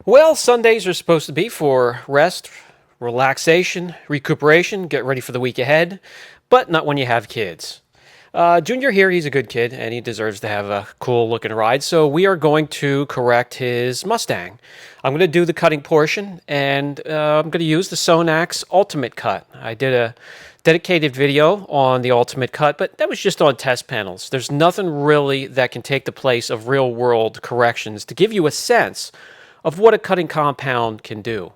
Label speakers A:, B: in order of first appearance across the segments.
A: Well, Sundays are supposed to be for rest, relaxation, recuperation, get ready for the week ahead, but not when you have kids. Junior here, he's a good kid and he deserves to have a cool looking ride, so we are going to correct his Mustang. I'm going to do the cutting portion and I'm going to use the Sonax Ultimate Cut. I did a dedicated video on the Ultimate Cut, but that was just on test panels. There's nothing really that can take the place of real world corrections to give you a sense of what a cutting compound can do.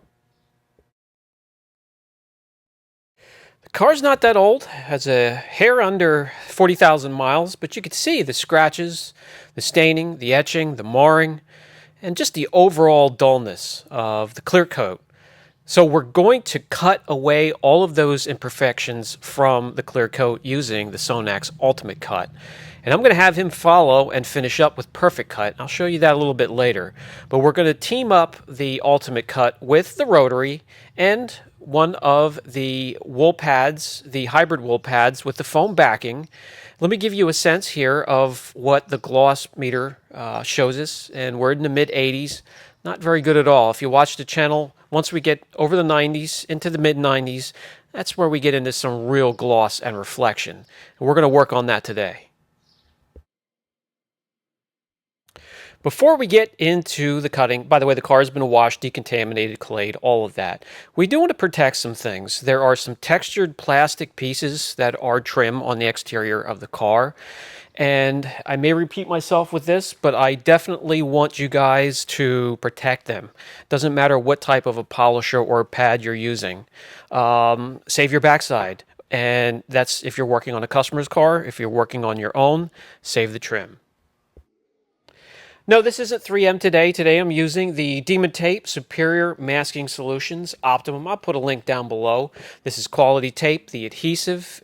A: The car's not that old, has a hair under 40,000 miles, but you can see the scratches, the staining, the etching, the marring, and just the overall dullness of the clear coat. So we're going to cut away all of those imperfections from the clear coat using the Sonax Ultimate Cut. And I'm going to have him follow and finish up with Perfect Cut. I'll show you that a little bit later. But we're going to team up the Ultimate Cut with the Rotary and one of the wool pads, the hybrid wool pads with the foam backing. Let me give you a sense here of what the gloss meter shows us. And we're in the mid-80s. Not very good at all. If you watch the channel, once we get over the 90s, into the mid-90s, that's where we get into some real gloss and reflection. And we're going to work on that today. Before we get into the cutting, by the way, the car has been washed, decontaminated, clayed, all of that. We do want to protect some things. There are some textured plastic pieces that are trim on the exterior of the car. And I may repeat myself with this, but I definitely want you guys to protect them. Doesn't matter what type of a polisher or pad you're using. Save your backside. And that's if you're working on a customer's car. If you're working on your own, save the trim. No, this isn't 3M today. Today I'm using the Demon Tape Superior Masking Solutions Optimum. I'll put a link down below. This is quality tape. The adhesive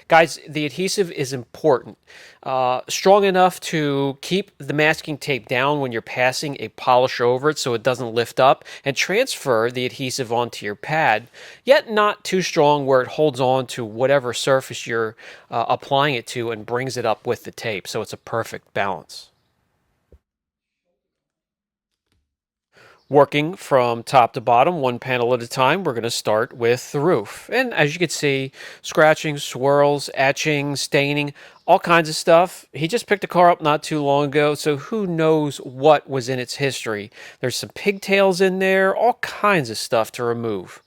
A: Guys, the adhesive is important. Strong enough to keep the masking tape down when you're passing a polisher over it so it doesn't lift up, and transfer the adhesive onto your pad, yet not too strong where it holds on to whatever surface you're applying it to and brings it up with the tape, so it's a perfect balance. Working from top to bottom, one panel at a time, we're going to start with the roof. And as you can see, scratching, swirls, etching, staining, all kinds of stuff. He just picked a car up not too long ago, so who knows what was in its history. There's some pigtails in there, all kinds of stuff to remove.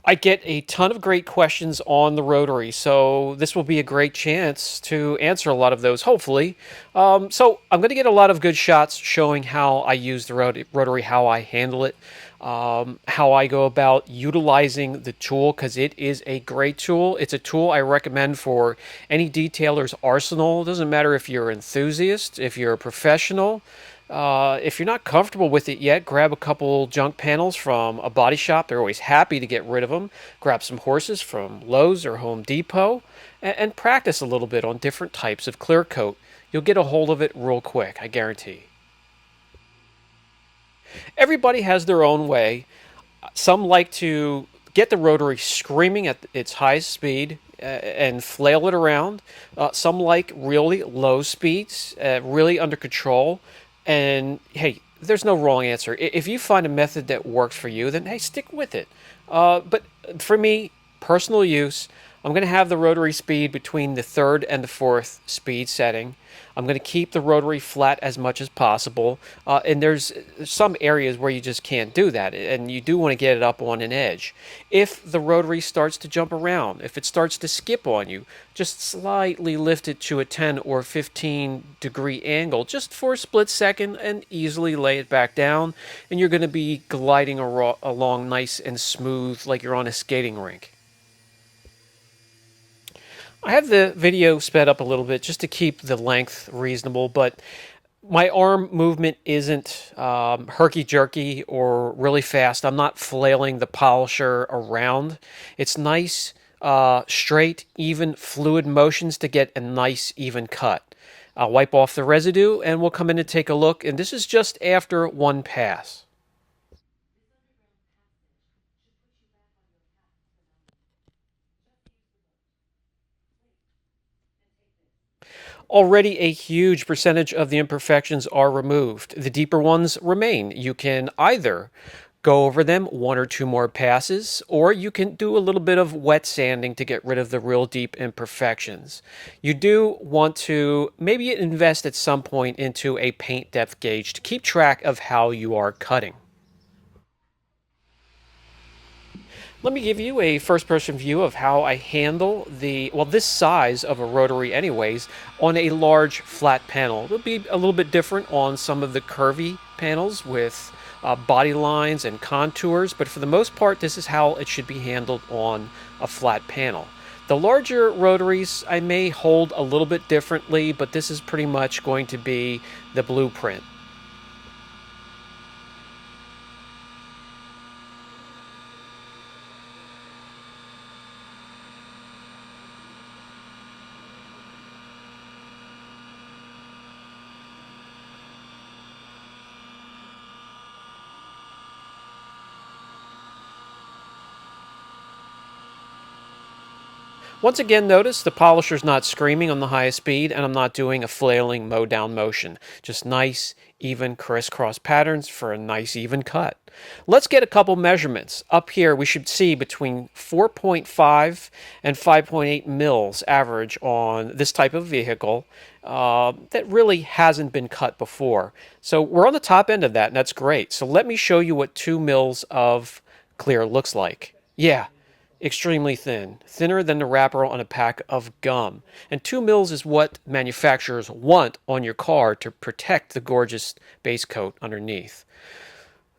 A: I get a ton of great questions on the Rotary, so this will be a great chance to answer a lot of those, hopefully. So I'm going to get a lot of good shots showing how I use the Rotary, how I handle it, how I go about utilizing the tool, because it is a great tool. It's a tool I recommend for any detailer's arsenal. It doesn't matter if you're an enthusiast, if you're a professional. If you're not comfortable with it yet, grab a couple junk panels from a body shop. They're always happy to get rid of them. Grab some horses from Lowe's or Home Depot and practice a little bit on different types of clear coat. You'll get a hold of it real quick, I guarantee. Everybody has their own way. Some like to get the Rotary screaming at its highest speed and flail it around. Some like really low speeds, really under control. And hey, there's no wrong answer. If you find a method that works for you, then hey, stick with it. But for me, personal use, I'm going to have the Rotary speed between the third and the fourth speed setting. I'm going to keep the Rotary flat as much as possible. And there's some areas where you just can't do that. And you do want to get it up on an edge. If the Rotary starts to jump around, if it starts to skip on you, just slightly lift it to a 10 or 15 degree angle just for a split second and easily lay it back down. And you're going to be gliding along nice and smooth like you're on a skating rink. I have the video sped up a little bit just to keep the length reasonable, but my arm movement isn't herky-jerky or really fast. I'm not flailing the polisher around. It's nice, straight, even, fluid motions to get a nice, even cut. I'll wipe off the residue, and we'll come in and take a look, and this is just after one pass. Already a huge percentage of the imperfections are removed. The deeper ones remain. You can either go over them one or two more passes, or you can do a little bit of wet sanding to get rid of the real deep imperfections. You do want to maybe invest at some point into a paint depth gauge to keep track of how you are cutting. Let me give you a first-person view of how I handle this size of a rotary anyways, on a large flat panel. It'll be a little bit different on some of the curvy panels with body lines and contours, but for the most part, this is how it should be handled on a flat panel. The larger rotaries I may hold a little bit differently, but this is pretty much going to be the blueprint. Once again, notice the polisher's not screaming on the highest speed, and I'm not doing a flailing mow down motion. Just nice, even crisscross patterns for a nice, even cut. Let's get a couple measurements. Up here, we should see between 4.5 and 5.8 mils average on this type of vehicle that really hasn't been cut before. So we're on the top end of that, and that's great. So let me show you what 2 mils of clear looks like. Yeah, extremely thin, thinner than the wrapper on a pack of gum. And 2 mils is what manufacturers want on your car to protect the gorgeous base coat underneath.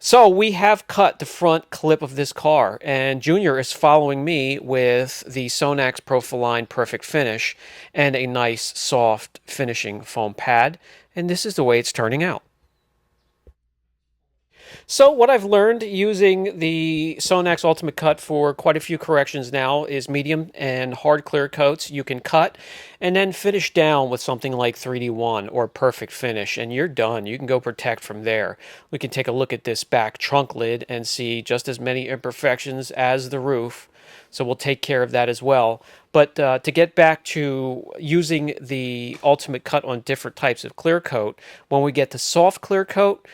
A: So we have cut the front clip of this car, and Junior is following me with the Sonax Profiline Perfect Finish and a nice soft finishing foam pad, and this is the way it's turning out. So what I've learned using the Sonax Ultimate Cut for quite a few corrections now is medium and hard clear coats you can cut and then finish down with something like 3D1 or Perfect Finish, and you're done. You can go protect from there. We can take a look at this back trunk lid and see just as many imperfections as the roof. So we'll take care of that as well. But to get back to using the Ultimate Cut on different types of clear coat, when we get to soft clear coat,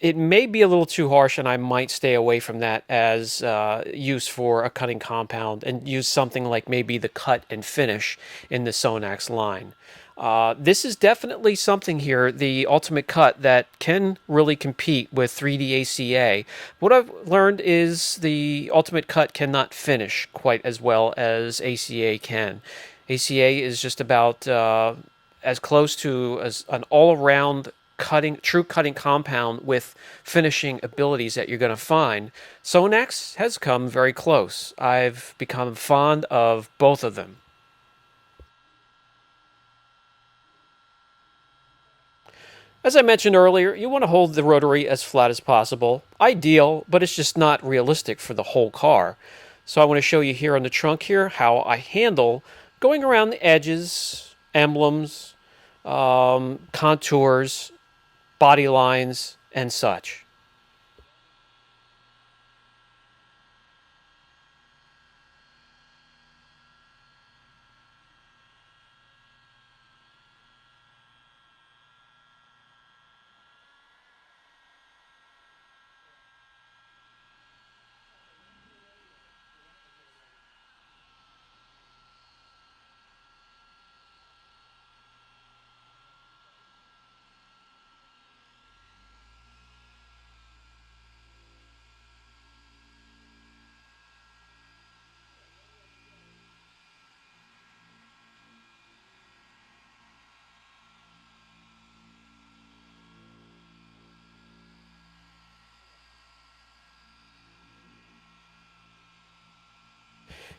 A: it may be a little too harsh, and I might stay away from that as use for a cutting compound and use something like maybe the cut and finish in the Sonax line. This is definitely something here, the Ultimate Cut, that can really compete with 3D ACA. What I've learned is the Ultimate Cut cannot finish quite as well as ACA can. ACA is just about as close to as an all-around true cutting compound with finishing abilities that you're going to find. Sonax has come very close. I've become fond of both of them. As I mentioned earlier, you want to hold the rotary as flat as possible. Ideal, but it's just not realistic for the whole car. So I want to show you here on the trunk here how I handle going around the edges, emblems, contours, body lines, and such.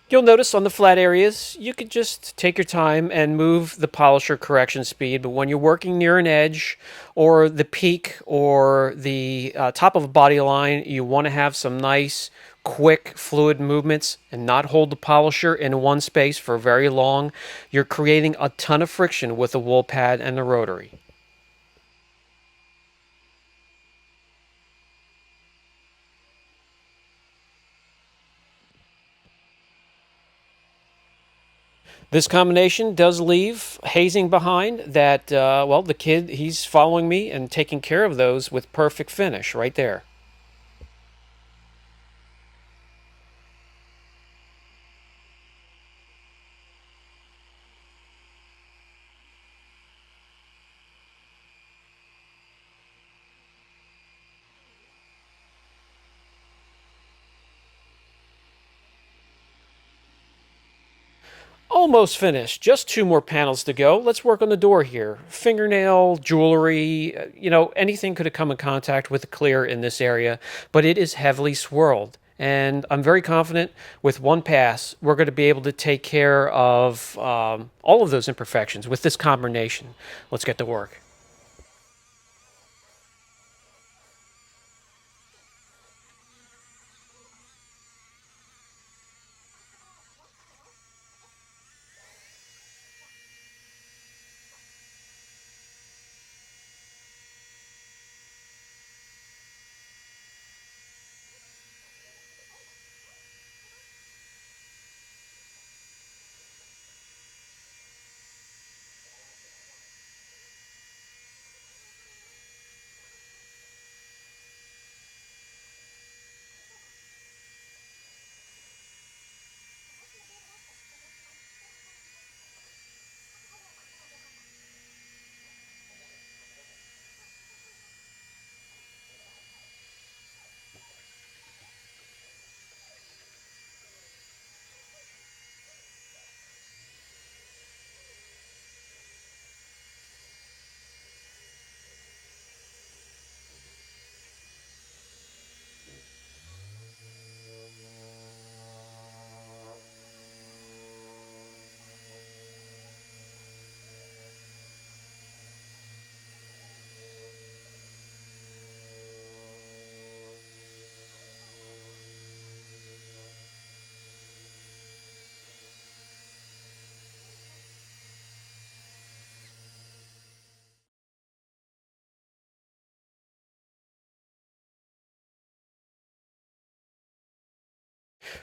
A: You'll notice on the flat areas, you could just take your time and move the polisher correction speed. But when you're working near an edge or the peak or the top of a body line, you want to have some nice, quick, fluid movements and not hold the polisher in one space for very long. You're creating a ton of friction with the wool pad and the rotary. This combination does leave hazing behind that, well, the kid, he's following me and taking care of those with perfect finish right there. Almost finished. Just two more panels to go. Let's work on the door here. Fingernail, jewelry, anything could have come in contact with the clear in this area, but it is heavily swirled. And I'm very confident with one pass, we're going to be able to take care of all of those imperfections with this combination. Let's get to work.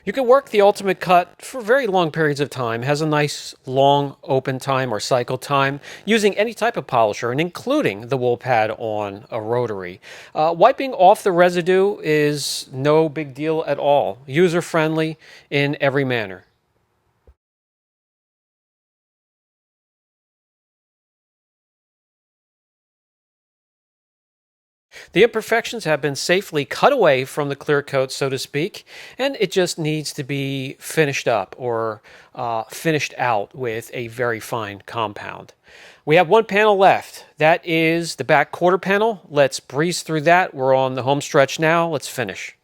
A: You can work the Ultimate Cut for very long periods of time, has a nice long open time or cycle time, using any type of polisher and including the wool pad on a rotary. Wiping off the residue is no big deal at all, user friendly in every manner. The imperfections have been safely cut away from the clear coat, so to speak, and it just needs to be finished up or finished out with a very fine compound. We have one panel left. That is the back quarter panel. Let's breeze through that. We're on the home stretch now. Let's finish.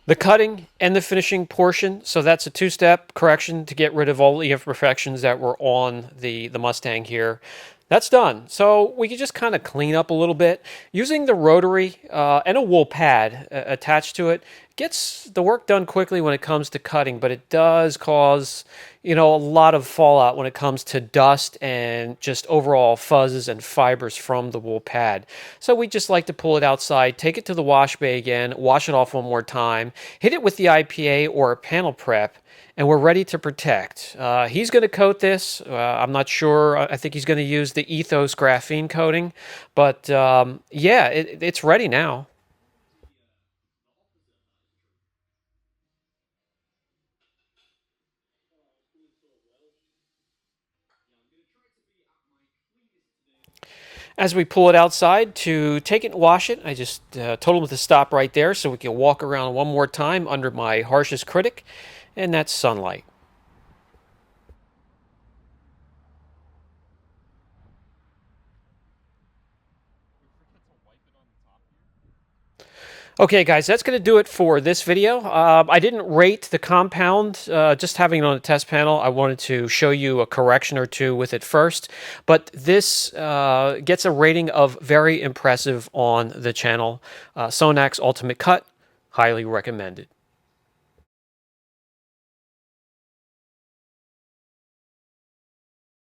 A: The cutting and the finishing portion. So that's a two-step correction to get rid of all the imperfections that were on the Mustang here. That's done. So we can just kind of clean up a little bit. Using the rotary and a wool pad attached to it gets the work done quickly when it comes to cutting, but it does cause, a lot of fallout when it comes to dust and just overall fuzzes and fibers from the wool pad. So we just like to pull it outside, take it to the wash bay again, wash it off one more time, hit it with the IPA or a panel prep, and we're ready to protect. He's going to coat this. I'm not sure. I think he's going to use the Ethos graphene coating, but yeah, it's ready now. As we pull it outside to take it and wash it, I just told him to stop right there so we can walk around one more time under my harshest critic, and that's sunlight. Okay, guys, that's going to do it for this video. I didn't rate the compound, just having it on the test panel. I wanted to show you a correction or two with it first, but this gets a rating of very impressive on the channel. Sonax Ultimate Cut, highly recommended.